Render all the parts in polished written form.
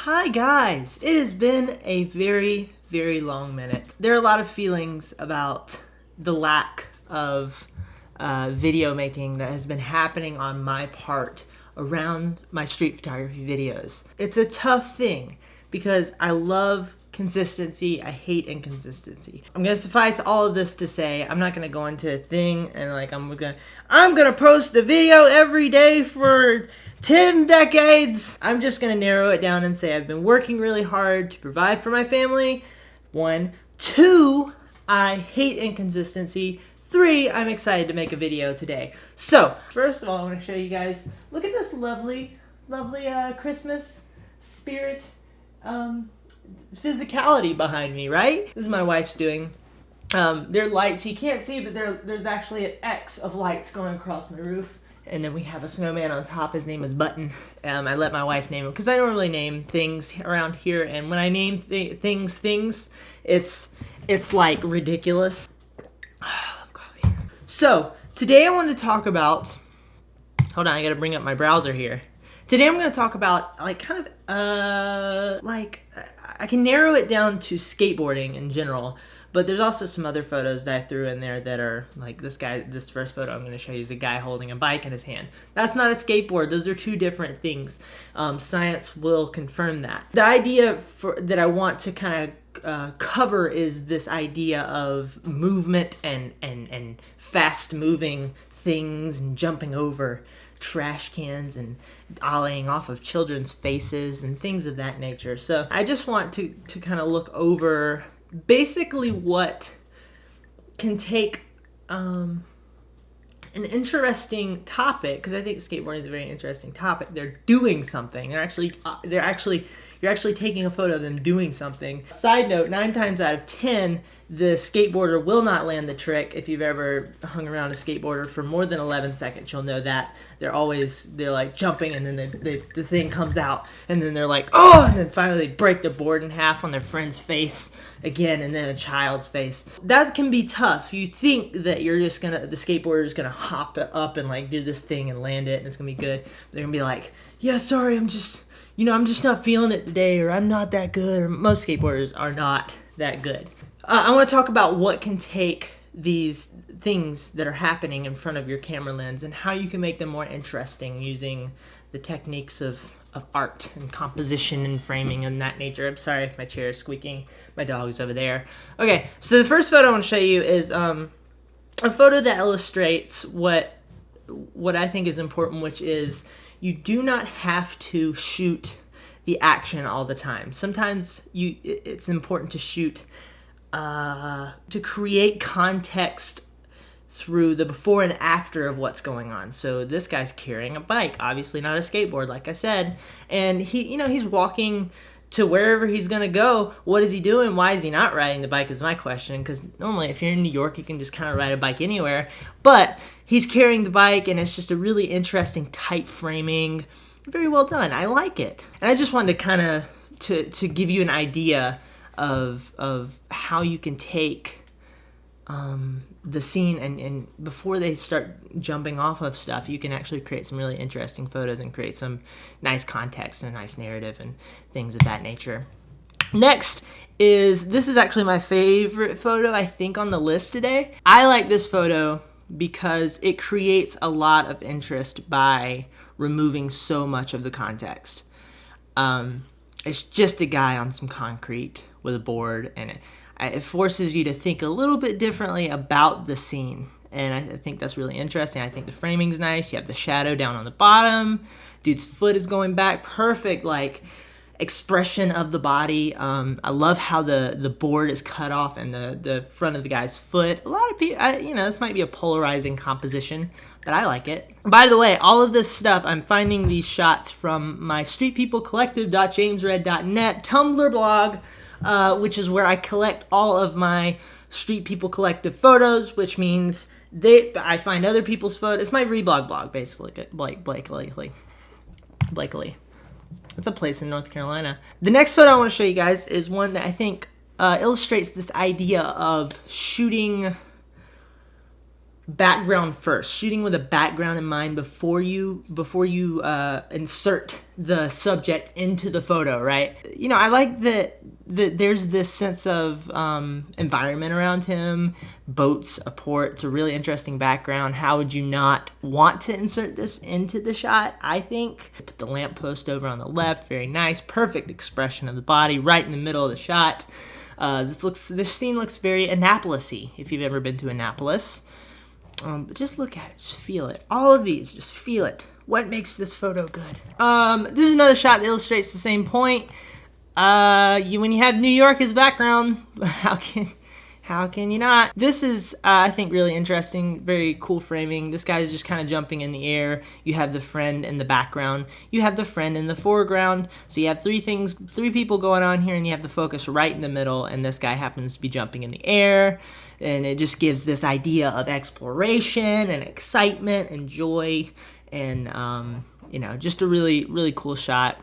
Hi guys! It has been a very, very long minute. There are a lot of feelings about the lack of video making that has been happening on my part around my street photography videos. It's a tough thing because I love consistency. I hate inconsistency. I'm gonna suffice all of this to say I'm not gonna go into a thing and I'm gonna post a video every day for 10 decades. I'm just gonna narrow it down and say I've been working really hard to provide for my family. 1. 2, I hate inconsistency. 3, I'm excited to make a video today. So, first of all, I want to show you guys, look at this lovely Christmas spirit physicality behind me, right? This is my wife's doing. There are lights you can't see, but there's actually an X of lights going across my roof. And then we have a snowman on top. His name is Button. I let my wife name him because I don't really name things around here. And when I name things, it's like ridiculous. I love coffee. So today I want to talk about. Hold on, I gotta bring up my browser here. Today I'm going to talk about I can narrow it down to skateboarding in general. But there's also some other photos that I threw in there that are like this first photo I'm going to show you is a guy holding a bike in his hand. That's not a skateboard. Those are two different things. Science will confirm that. The idea that I want to kind of cover is this idea of movement and fast moving things and jumping over trash cans and ollieing off of children's faces and things of that nature. So I just want to kind of look over basically what can take an interesting topic, because I think skateboarding is a very interesting topic. They're doing something. You're actually taking a photo of them doing something. Side note, 9 times out of 10, the skateboarder will not land the trick. If you've ever hung around a skateboarder for more than 11 seconds, you'll know that. They're like jumping, and then the thing comes out, and then they're like, oh, and then finally they break the board in half on their friend's face again, and then a child's face. That can be tough. You think that the skateboarder is gonna hop up and like do this thing and land it, and it's gonna be good. They're gonna be like, yeah, sorry, I'm just not feeling it today, or I'm not that good, or most skateboarders are not that good. I want to talk about what can take these things that are happening in front of your camera lens and how you can make them more interesting using the techniques of art and composition and framing and that nature. I'm sorry if my chair is squeaking. My dog's over there. Okay, so the first photo I want to show you is a photo that illustrates what I think is important, which is you do not have to shoot the action all the time. Sometimes it's important to shoot to create context through the before and after of what's going on. So this guy's carrying a bike, obviously not a skateboard, like I said, and he's walking to wherever he's gonna go. What is he doing? Why is he not riding the bike is my question, because normally if you're in New York, you can just kind of ride a bike anywhere, but he's carrying the bike, and it's just a really interesting tight framing. Very well done. I like it. And I just wanted to kind of to give you an idea of how you can take the scene and before they start jumping off of stuff, you can actually create some really interesting photos and create some nice context and a nice narrative and things of that nature. Next this is actually my favorite photo, I think, on the list today. I like this photo because it creates a lot of interest by removing so much of the context. It's just a guy on some concrete with a board, and it forces you to think a little bit differently about the scene, and I think that's really interesting. I think the framing's nice. You have the shadow down on the bottom. Dude's foot is going back. Perfect, like, expression of the body. I love how the board is cut off and the front of the guy's foot. A lot of people, this might be a polarizing composition, but I like it. By the way, all of this stuff, I'm finding these shots from my streetpeoplecollective.jamesred.net Tumblr blog, which is where I collect all of my Street People Collective photos, which means I find other people's photos. It's my reblog blog, basically. Blakely. It's a place in North Carolina. The next photo I want to show you guys is one that I think illustrates this idea of shooting background first, shooting with a background in mind before you insert the subject into the photo, right? You know, I like that there's this sense of environment around him, boats, a port. It's a really interesting background. How would you not want to insert this into the shot? I think put the lamppost over on the left, very nice, perfect expression of the body right in the middle of the shot. This scene looks very Annapolis-y, if you've ever been to Annapolis. But just look at it, just feel it. All of these, just feel it. What makes this photo good? This is another shot that illustrates the same point. When you have New York as background, how can you not? This is, I think, really interesting. Very cool framing. This guy's just kind of jumping in the air. You have the friend in the background. You have the friend in the foreground. So you have three people going on here, and you have the focus right in the middle, and this guy happens to be jumping in the air. And it just gives this idea of exploration and excitement and joy, and just a really, really cool shot.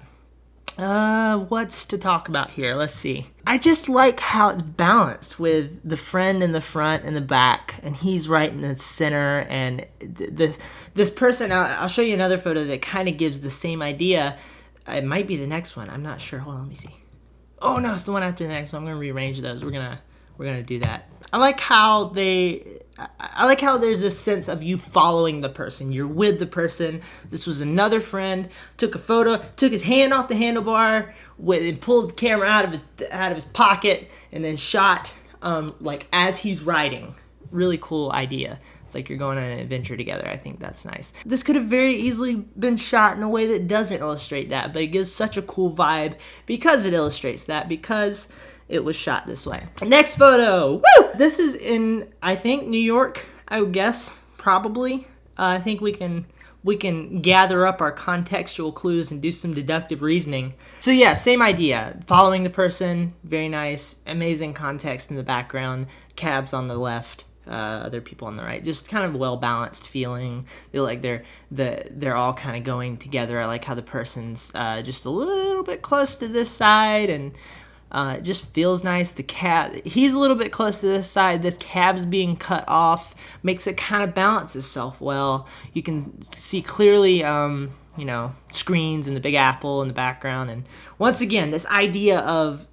What's to talk about here? Let's see. I just like how it's balanced with the friend in the front and the back, and he's right in the center. And this person, I'll show you another photo that kind of gives the same idea. It might be the next one. I'm not sure. Hold on, let me see. Oh no, it's the one after the next one. I'm gonna rearrange those. We're gonna do that. I like how there's this sense of you following the person. You're with the person. This was another friend. Took a photo. Took his hand off the handlebar and pulled the camera out of his pocket, and then shot like as he's riding. Really cool idea. It's like you're going on an adventure together. I think that's nice. This could have very easily been shot in a way that doesn't illustrate that, but it gives such a cool vibe because it illustrates that, because it was shot this way. Next photo. Woo! This is in, I think, New York, I would guess, probably. I think we can gather up our contextual clues and do some deductive reasoning. So yeah, same idea. Following the person, very nice, amazing context in the background, cabs on the left, other people on the right. Just kind of well-balanced feeling. They're all kind of going together. I like how the person's just a little bit close to this side, and it just feels nice. The cab, he's a little bit close to this side. This cab's being cut off, makes it kind of balance itself well. You can see clearly, screens and the Big Apple in the background. And once again, this idea of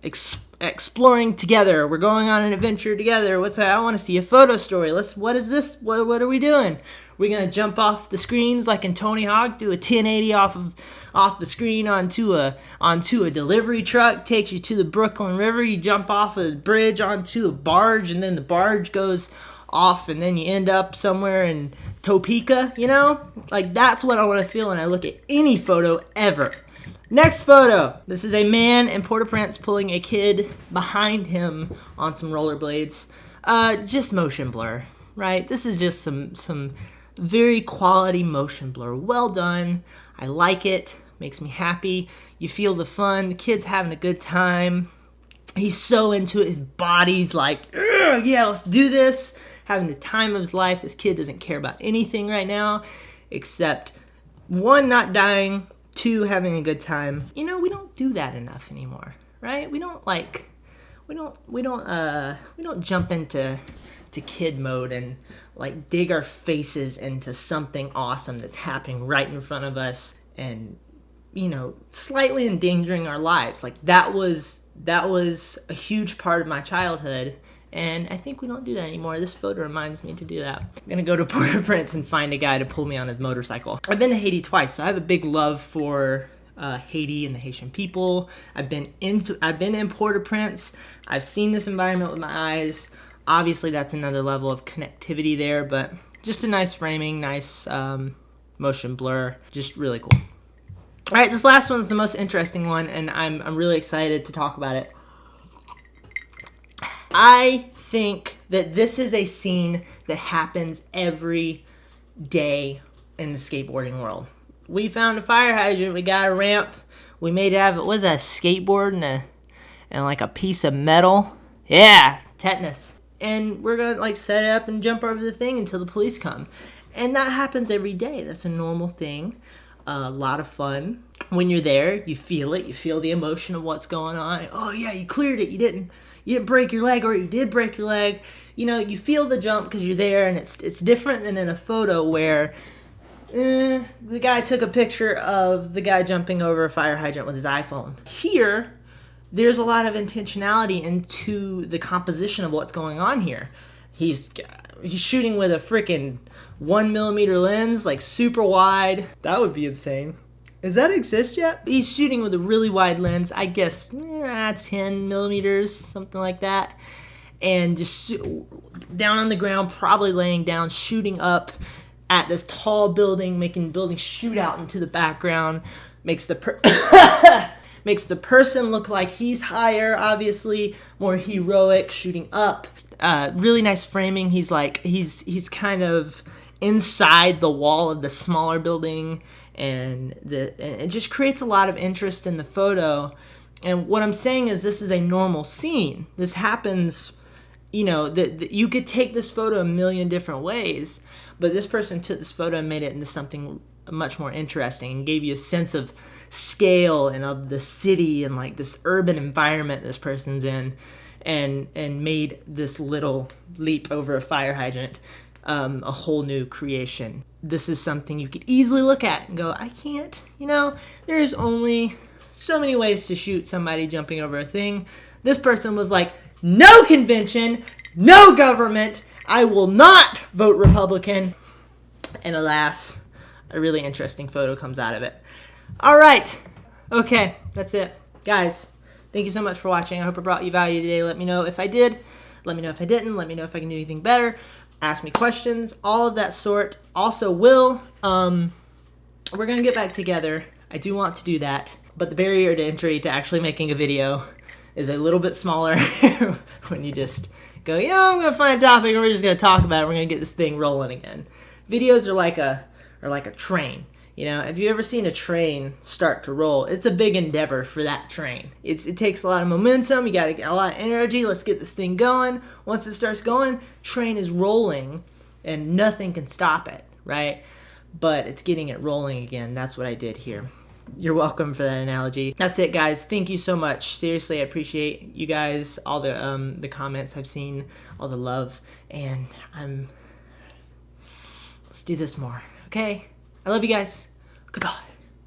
exploring together. We're going on an adventure together. I want to see a photo story. What is this? What are we doing? We're going to jump off the screens like in Tony Hawk, do a 1080 off the screen onto a delivery truck, takes you to the Brooklyn River. You jump off a bridge onto a barge, and then the barge goes off, and then you end up somewhere in Topeka, Like, that's what I want to feel when I look at any photo ever. Next photo. This is a man in Port-au-Prince pulling a kid behind him on some rollerblades. Just motion blur, right? This is just some very quality motion blur. Well done. I like it. Makes me happy. You feel the fun. The kid's having a good time. He's so into it. His body's like, yeah, let's do this. Having the time of his life. This kid doesn't care about anything right now except, one, not dying, two, having a good time. We don't do that enough anymore, right? We don't jump into kid mode and like dig our faces into something awesome that's happening right in front of us, and slightly endangering our lives. Like that was a huge part of my childhood, and I think we don't do that anymore. This photo reminds me to do that. I'm gonna go to Port-au-Prince and find a guy to pull me on his motorcycle. I've been to Haiti twice, so I have a big love for Haiti and the Haitian people. I've been in Port-au-Prince. I've seen this environment with my eyes. Obviously, that's another level of connectivity there, but just a nice framing, nice motion blur, just really cool. All right, this last one's the most interesting one, and I'm really excited to talk about it. I think that this is a scene that happens every day in the skateboarding world. We found a fire hydrant, we got a ramp, we made it have, what was that, a skateboard and like a piece of metal? Yeah, tetanus. And we're going to set it up and jump over the thing until the police come. And that happens every day. That's a normal thing. A lot of fun. When you're there, you feel it. You feel the emotion of what's going on. Oh yeah, you cleared it. You you didn't break your leg, or you did break your leg. You know, you feel the jump because you're there, and it's different than in a photo where the guy took a picture of the guy jumping over a fire hydrant with his iPhone. Here, there's a lot of intentionality into the composition of what's going on here. He's shooting with a freaking 1mm lens, like super wide. That would be insane. Does that exist yet? He's shooting with a really wide lens, I guess 10mm, something like that. And just down on the ground, probably laying down, shooting up at this tall building, making the building shoot out into the background. Makes the person look like he's higher, obviously, more heroic, shooting up. Really nice framing. He's kind of inside the wall of the smaller building, and it just creates a lot of interest in the photo. And what I'm saying is, this is a normal scene. This happens, you know, you could take this photo a million different ways, but this person took this photo and made it into something much more interesting and gave you a sense of scale and of the city and like this urban environment this person's in, and made this little leap over a fire hydrant a whole new creation. This is something you could easily look at and go, I can't, you know, there's only so many ways to shoot somebody jumping over a thing. This person was like, no convention, no government, I will not vote Republican. And alas, a really interesting photo comes out of it. All right. Okay, that's it. Guys, thank you so much for watching. I hope it brought you value today. Let me know if I did. Let me know if I didn't. Let me know if I can do anything better. Ask me questions, all of that sort. Also, we're going to get back together. I do want to do that. But the barrier to entry to actually making a video is a little bit smaller when you just go, you know, I'm going to find a topic and we're just going to talk about it. We're going to get this thing rolling again. Videos are like a train. You know, have you ever seen a train start to roll? It's a big endeavor for that train. It takes a lot of momentum. You got to get a lot of energy. Let's get this thing going. Once it starts going, train is rolling and nothing can stop it, right? But it's getting it rolling again. That's what I did here. You're welcome for that analogy. That's it, guys. Thank you so much. Seriously, I appreciate you guys, all the comments I've seen, all the love, and let's do this more, okay? I love you guys. Goodbye.